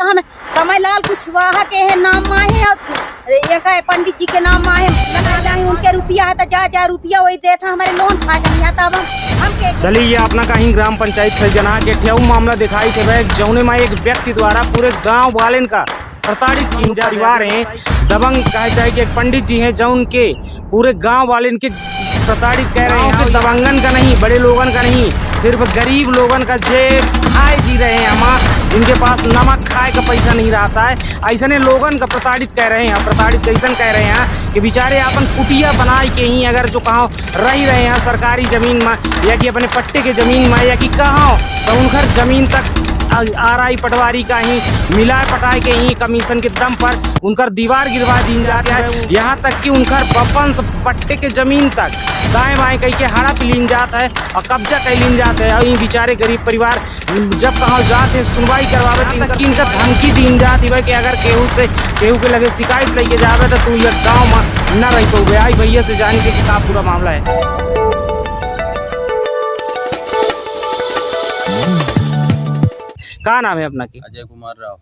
हम समय लाल कुशवाहा के है नाम माहे और एक है पंडित जी के नाम माहे उनके रुपया है तो जा रुपया वही देता हमारे लोन फायदा नहीं आता। हम चलिए ये अपना कहीं ग्राम पंचायत से जना के ठेऊ मामला दिखाई थे जौने में एक व्यक्ति द्वारा पूरे गांव वाले का प्रताड़ित किन जा परिवार है दबंग कहे चाहे कि एक पंडित जी हैं जौन के पूरे गांव वाले इनके प्रताड़ित कह रहे हैं। दबंगन का नहीं, बड़े लोगन का नहीं, सिर्फ गरीब लोगन का जेब खाए जी रहे हैं हम, जिनके पास नमक खाए का पैसा नहीं रहता है, ऐसने लोगन का प्रताड़ित कह रहे हैं। प्रताड़ित कैसन कह रहे हैं कि बेचारे अपन कुटिया बनाए के ही अगर जो कहाँ रह रहे हैं सरकारी जमीन में या कि अपने पट्टे के जमीन में या कि कहाँ तो उनकर जमीन तक आरआई पटवारी का ही मिला पटाए के ही कमीशन के दम पर उनकर दीवार गिरवा दी जाती है। यहाँ तक कि उनकर बपन पट्टे के जमीन तक दाएं बाएं कहीं के हड़प लीन जाता है और कब्जा कर लीन जाता है। और ये बेचारे गरीब परिवार जब कहाँ जाते हैं सुनवाई करवावे तक इनका धमकी दी जाती है कि अगर केहू के लगे शिकायत लेके जावे तो तू ये गाँव में न रह पाओगे। आई भैया से जान के क्या पूरा मामला है। का नाम है अपना की? अजय कुमार राव।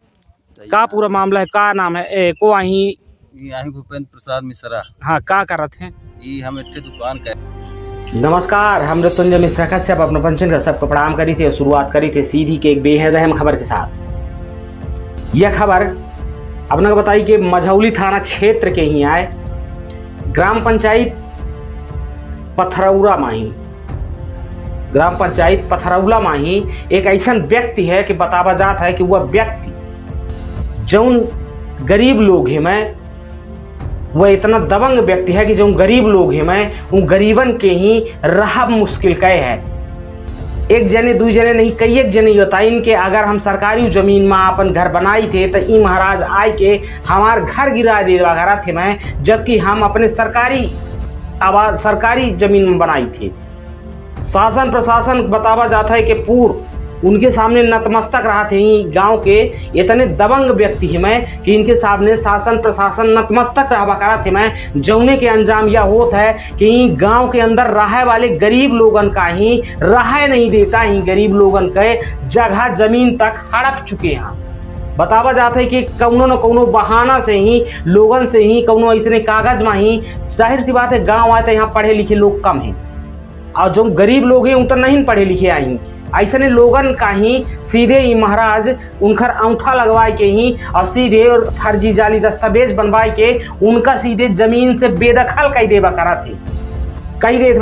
का पूरा मामला है? का नाम है? को आही भूपेंद्र प्रसाद मिश्रा। हाँ, का करत हैं? हम एक दुकान का। नमस्कार, हम मृत्युंजय मिश्रा कश्यप अपना पंचन का सबको प्रणाम करी थे। शुरुआत करी थे सीधी के एक बेहद अहम खबर के साथ। यह खबर अपना को बताई कि मझौली थाना क्षेत्र के ही आए ग्राम पंचायत पथरौरा माही। ग्राम पंचायत पथरौला माही एक ऐसा व्यक्ति है कि बतावा जाता है कि वह व्यक्ति जौन गरीब लोग हैं मैं वह इतना दबंग व्यक्ति है कि जो गरीब लोग हैं मैं उन गरीबन के ही रहा मुश्किल कहे है। एक जने दू जने नहीं कई एक जने होता इनके अगर हम सरकारी जमीन में अपन घर बनाई थे तो ई महाराज आए के हमार घर गिरा दे वगैरह थे मैं, जबकि हम अपने सरकारी जमीन में बनाई थी। शासन प्रशासन बतावा जाता है कि पूर्व उनके सामने नतमस्तक रहा थे। गांव के इतने दबंग व्यक्ति ही मैं कि इनके सामने शासन प्रशासन नतमस्तक रहा करा थे मैं। जौने के अंजाम यह होता है कि गांव के अंदर रहे वाले गरीब लोगन का ही रहा नहीं देता ही गरीब लोगन के जगह जमीन तक हड़प चुके हैं। बतावा जाता है कि कौनो न कौनो बहाना से ही लोगन से ही कौनो ऐसे कागज में ही जाहिर सी बात है गाँव आए तो यहाँ पढ़े लिखे लोग कम हैं और जो गरीब लोग हैं उन तो नहीं पढ़े लिखे आई ऐसे लोगन का ही सीधे ही महाराज उनकर अंगूठा लगवाए के ही और सीधे और फर्जी जाली दस्तावेज बनवाए के उनका सीधे जमीन से बेदखल कई देवा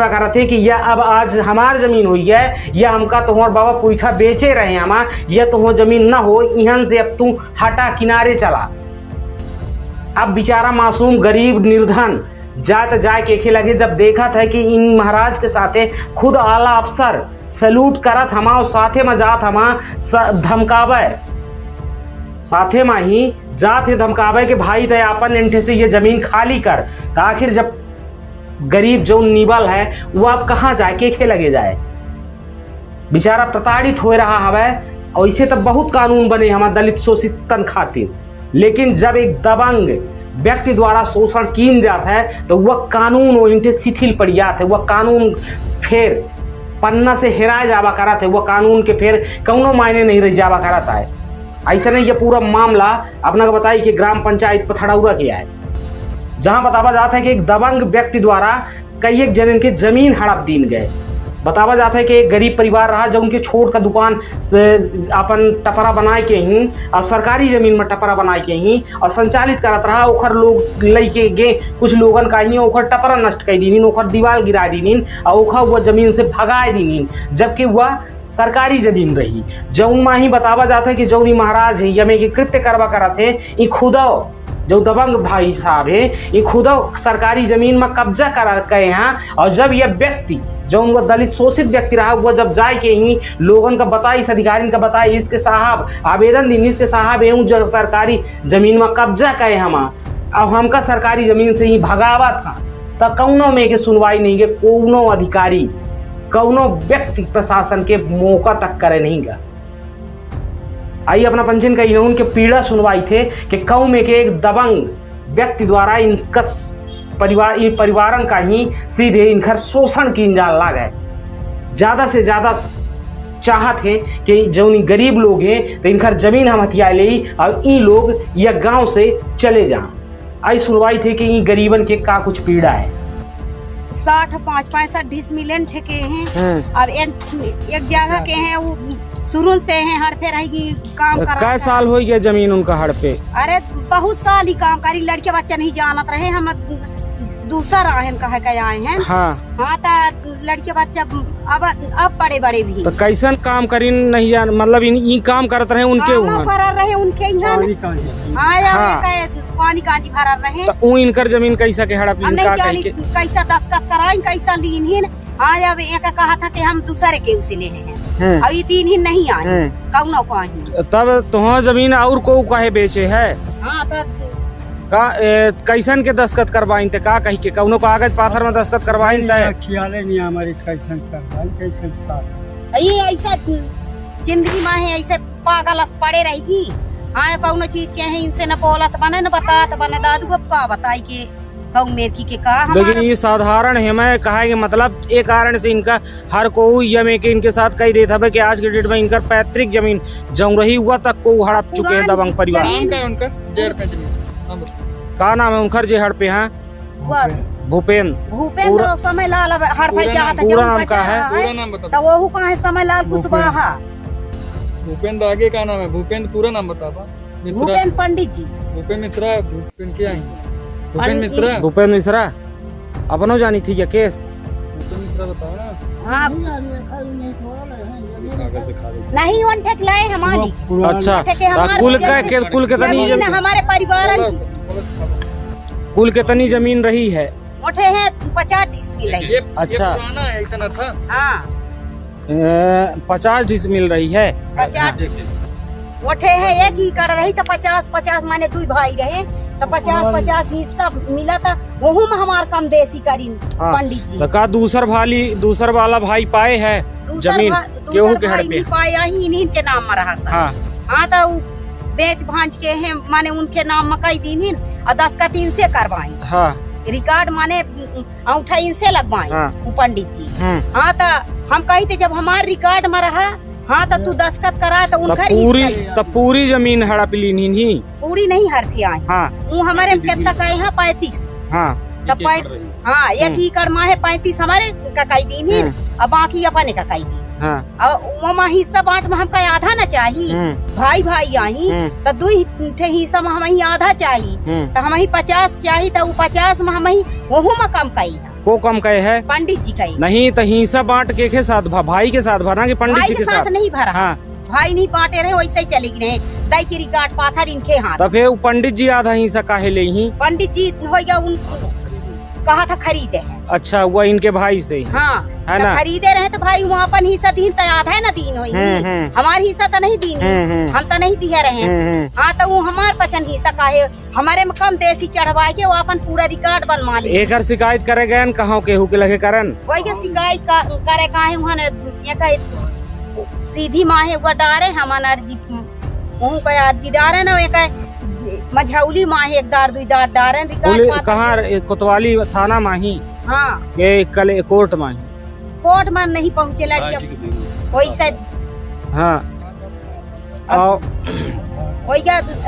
करा थे कि यह अब आज हमार जमीन हुई है या हमका तुम्हार बाबा पुरखा बेचे रहे हम यह तुम्हार जमीन ना हो यहाँ से अब तू हटा किनारे चला। अब बेचारा मासूम गरीब निर्धन जात जाए के लगे जब देखा था कि इन महाराज के साथे खुद आला अफसर सैल्यूट करत हमा और साथे में जात हमा धमकावे साथे में ही जात है धमकावे के भाई ते अपन इंठे से ये जमीन खाली कर। तो आखिर जब गरीब जो निबल है वो अब कहाँ जाए के लगे जाए, बेचारा प्रताड़ित हो रहा हवे। ऐसे तो बहुत कानून बने हमारे दलित शोषितन खातिर, लेकिन जब एक दबंग व्यक्ति द्वारा शोषण किन जाता है तो वह कानून वो इनसे शिथिल पड़ जाते है। वह कानून फिर पन्ना से हेराए जावा करा थे, वह कानून के फिर कौनो मायने नहीं रह जावा कराता है। ऐसा नहीं ये पूरा मामला अपना को बताई कि ग्राम पंचायत पथरौरा किया है, जहां बतावा जाता है कि एक दबंग व्यक्ति द्वारा कई एक जन के जमीन हड़प दीन गए। बतावा जाता है कि एक गरीब परिवार रहा जब उनके छोड़ का दुकान अपन टपरा बनाए के ही और सरकारी जमीन में टपरा बनाए के ही और संचालित करत रहा। ओखर लोग लेके गे कुछ लोगन का ही ओखर टपरा नष्ट कर दीन, ओखर दीवार गिरा दीन और ओखर वह जमीन से भगाए दीन, जबकि वह सरकारी जमीन रही। जौन में ही बतावा जाता है कि जौन महाराज है यमे के कृत्य करवा करा थे ये खुदा जो दबंग भाई साहब है ये खुदा सरकारी जमीन में कब्जा करा गए हैं। और जब यह व्यक्ति जो उनका दलित शोषित व्यक्ति रहा वह जब जाए के ही लोगों का बताई इस अधिकारी का बताई इसके साहब आवेदन दी इसके साहब एवं जो सरकारी जमीन में कब्जा करे हम अब हमका सरकारी जमीन से ही भगावा था तो कौनो में के सुनवाई नहीं के कौनो अधिकारी कौनो व्यक्ति प्रशासन के मौका तक करे नहीं गा। आई अपना पंचन का उनके पीड़ा सुनवाई थे कि कौ में के एक दबंग व्यक्ति द्वारा इनका परिवारन का ही सीधे इनकर शोषण की इंजाल लाग है। ज़्यादा से ज़्यादा चाहत है कि जो गरीब लोग हैं तो इनकर जमीन हम हथिया ले और इन लोग यह गांव से चले जाएं। आई सुनवाई थे कि इन गरीबन के का कुछ पीड़ा है। 65 डिसमिलन ठेके हैं और एक जगह के हैं वो शुरू से हैं हर फेर की काम कर। कै साल हो गया जमीन उनका हड़ पे? अरे बहुत साल ही काम करी, लड़के बच्चा नहीं जानत रहे, हम दूसरा आहन कहे के आए हैं। हाँ हाँ तो लड़के बच्चा अब बड़े बड़े भी तो कैसन काम करी नहीं जान, मतलब इन काम करत रहे उनके भरा रहे उनके यहाँ। हाँ पानी कांजी भरा रहे तो इनकर जमीन कैसा के हड़प कैसा दस्तखत कराई कैसा लीन। हाँ जब एक कहा था कि हम दूसरे के उसे ले हैं और ये दिन ही नहीं आए कौनो कहीं। तब तुह जमीन और को काहे बेचे है? हाँ तो का कैसन के दस्तखत करवाइन ते का कही के कौनो कागज पाथर में दस्तखत करवाइन ते ख्याल नहीं हमारी कैसन करवाइन कैसन का ये ऐसा जिंदगी में है ऐसे पागल पड़े रहेगी। हाँ कौनो चीज के है इनसे न बोलत बने न बतात बने दादू को का बताई के कौन मेरकी के का। लेकिन ये साधारण है, मैं कहा कि मतलब एक कारण से इनका हर कोई ये में के इनके साथ कही देता है कि आज के डेट में इनका पैतृक जमीन जम रही हुआ तक को हड़प चुके हैं दबंग परिवार। का नाम है उनकर जे हड़ पे है? भूपेंद्र तो समय लाल हड़पे जात है। पूरा नाम का है? तो वो कहाँ है समय लाल कुशवाहा। भूपेंद्र आगे का नाम है? भूपेंद्र पूरा नाम बता। भूपेंद्र पंडित जी। भूपेंद्र मिश्रा। भूपेंद्र क्या है? भूपेंद्र मिश्रा। भूपेंद्र मिश्रा अपनो जानी थी क्या केस? भूपेंद्र मिश्रा बताओ ना। हाँ नहीं वन ठेक लाए हमारी। अच्छा कुल के तनी हमारे परिवार कुल के तनी जमीन रही है? उठे हैं 50 डिसमिल है। अच्छा पुराना है इतना था। हाँ 50 डिसमिल रही है। 50 उठे है एक ही कर रही तो 50 माने 2 भाई रहे तो 50 हिस्सा मिला था। वहू में हमार कम देसी करी पंडित जी। तो का दूसर वाला भाई पाए है जमीन केहू के हड़ पे? पाया ही इन्हीं के नाम में रहा। हाँ तो बेच भांज के हैं माने उनके नाम में कई दिन और 10 का 3 से करवाए। हाँ रिकॉर्ड माने अंगूठा इनसे लगवाए पंडित जी। हाँ तो हम कही थे जब हमारे रिकॉर्ड में रहा। हाँ तो तू दस्तखत करा तो उनका पूरी जमीन हड़प ली नहीं? पूरी नहीं हड़पी आई। हाँ वो हमारे कितना कहे हैं 35। हाँ तो हाँ एक ही कर है 35 हमारे ककाई दी और बाकी अपने ककाई दी। वो हिस्सा बांट में हमका आधा न चाहिए। भाई भाई आई तो 2 हिस्सा में हम आधा चाहिए तो हम 50 चाहिए तो 50 में हम वो में कम कही को कम कहे है पंडित जी का नहीं तो हिस्सा बांट के साथ भाई के साथ भरा कि पंडित जी के साथ नहीं भरा। हाँ भाई नहीं बांटे रहे वैसे ही चले गए दाई की रिकॉर्ड पाथर इनके हाथ। तो फिर पंडित जी आधा हिस्सा काहे ले ही? पंडित जी हो गया उनको कहा था खरीदे हैं। अच्छा वो इनके भाई से? हाँ है ना खरीदे रहे तो भाई वहाँ अपन हिस्सा दीन तो आधा है ना दीन हो हमारे हिस्सा तो नहीं दीन हम तो नहीं दिया रहे। हाँ तो वो हमारे पसंद हिस्सा काहे हमारे में कम देसी चढ़वा के वो अपन पूरा रिकॉर्ड बनवा ली। एक शिकायत करे गए कहाँ केहू के लगे करन वही शिकायत करे काहे वहाँ सीधी माहे वो डारे हम अर्जी अर्जी डारे ना एक मझौली माही 1-2 डारन रिकॉर्ड कहाँ कोतवाली थाना माही। हाँ ये कल कोर्ट माही कोर्ट में नहीं पहुँचे लड़की वैसे। हाँ वही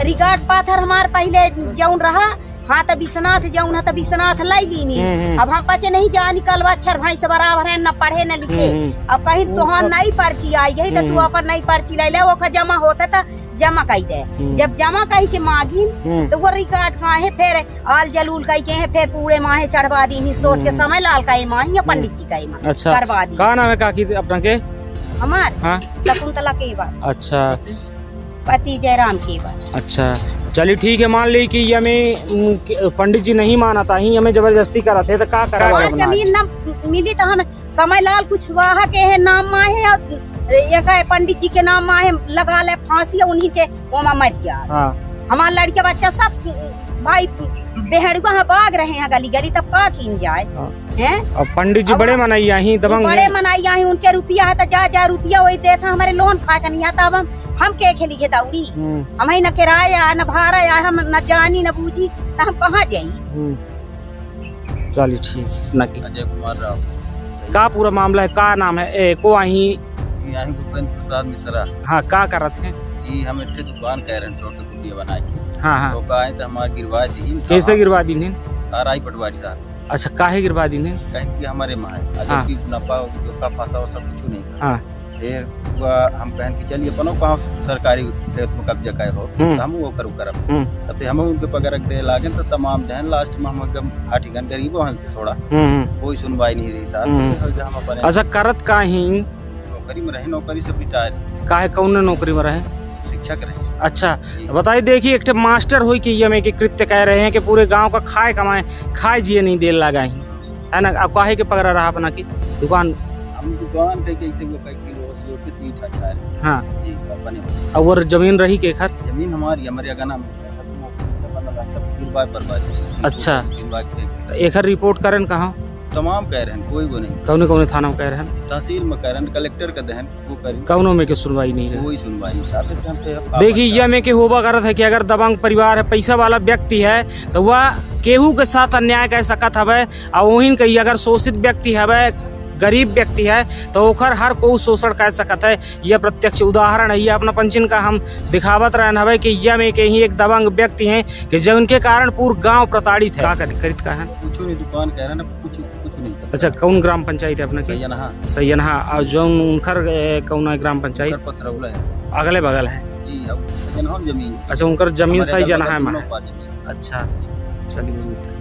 रिकॉर्ड पाथर हमारे पहले जौन रहा। हाँ तो विश्वनाथ जौन है तो विश्वनाथ लाई ली। अब हम बच्चे नहीं जा निकलवा अक्षर भाई से बराबर है न पढ़े न लिखे। अब कहीं तुहार नई पर्ची आई गई तो तू अपन नई पर्ची ले ले वो जमा होता था जमा कही दे। जब जमा कही के मांगी तो वो रिकॉर्ड कहा है फिर आल जलूल कही के है फिर पूरे माहे चढ़वा दी सोट के समय लाल का माही या पंडित जी का अच्छा करवा दी। का नाम है काकी अपना के? हमार हाँ शकुंतला के बात। अच्छा पति जयराम की बात। अच्छा चलिए ठीक है मान ली कि हमें पंडित जी नहीं माना था ही हमें जबरदस्ती कराते तो का करा? जमीन न मिली तो हम समय लाल कुशवाहा के है नाम माहे एक पंडित जी के नाम माहे लगा ले फांसी उन्हीं के वो मर गया। हमारे लड़के बच्चा सब भाई बेहड़ुआ बाग रहे हैं गली गली तब का कीन जाए हैं। अब पंडित जी बड़े मनाई आई दबंग बड़े मनाई आई उनके रुपया है तो जा रुपया वही देता हमारे लोन खा के नहीं आता। अब हम के खेली के दौड़ी हम न किराया न भाड़ा या हम न जानी न बूझी तो हम कहाँ जाई। चलिए ठीक न अजय कुमार राव का पूरा मामला है का नाम है को आई यहाँ भूपेंद्र प्रसाद मिश्रा हाँ का करत है? ये हम इतने दुकान कह रहे हैं छोटे कुटिया बना के हाँ हाँ। तो कहा तो हमारे गिरवा दी कैसे गिरवा दी ने? आई पटवारी साहब अच्छा काहे गिरवा दी ने? कहीं कि हमारे माँ है हाँ। जबकि नफा धोखा फंसा वो सब कुछ नहीं। हाँ। फिर हम कहन कि चलिए अपनो कहाँ सरकारी खेत में कब्जा करे हो तो हम वो करू करब तब हम उनके पकड़ दे लागे तो तमाम दहन लास्ट में हम एकदम हाटीगन गरीब हैं थोड़ा कोई सुनवाई नहीं रही साहब हम अपने। अच्छा करत काहे? नौकरी में रहे नौकरी से रिटायर काहे कौन नौकरी में रहे? शिक्षक रहे। अच्छा तो बताइए देखिए एक मास्टर हुई कि ये में के कृत्य कह रहे हैं कि पूरे गांव का खाए कमाए खाए जिए नहीं दे लगा है ना। अब काहे के पकड़ा रहा अपना की दुकान? हम दुकान पे कैसे वो कई किलो रोटी सीट अच्छा है। हाँ जी अपने और जमीन रही के घर? जमीन हमारी हमारे अगना में अच्छा तो एक रिपोर्ट करन कहाँ? तमाम कह रहे हैं कोई वो नहीं। कौने कौने थाना में कह रहे हैं? तहसील में कह रहे हैं कलेक्टर का दहन वो करें कौनों में के सुनवाई नहीं रही? कोई सुनवाई नहीं। देखिए यह में के होबा करत है कि अगर दबंग परिवार है पैसा वाला व्यक्ति है तो वह केहू के साथ अन्याय कर सकत हवे और वहीं कही अगर शोषित व्यक्ति हवे गरीब व्यक्ति है तो ओखर हर को शोषण कर सकत है। यह प्रत्यक्ष उदाहरण है। यह अपना पंचन का हम दिखावत रहन हवे कि यह में के ही एक दबंग व्यक्ति हैं कि जो उनके कारण पूरा गांव प्रताड़ित है। का करित का है? कुछ नहीं दुकान कह रहे हैं कुछ नहीं करता। अच्छा कौन ग्राम पंचायत है अपना की? सैयनहा और जो उनकर कौन ग्राम पंचायत? पथरौला है अगले बगल है जी। अब जमीन अच्छा उनकर जमीन सही जना है। जमीन। अच्छा चलिए।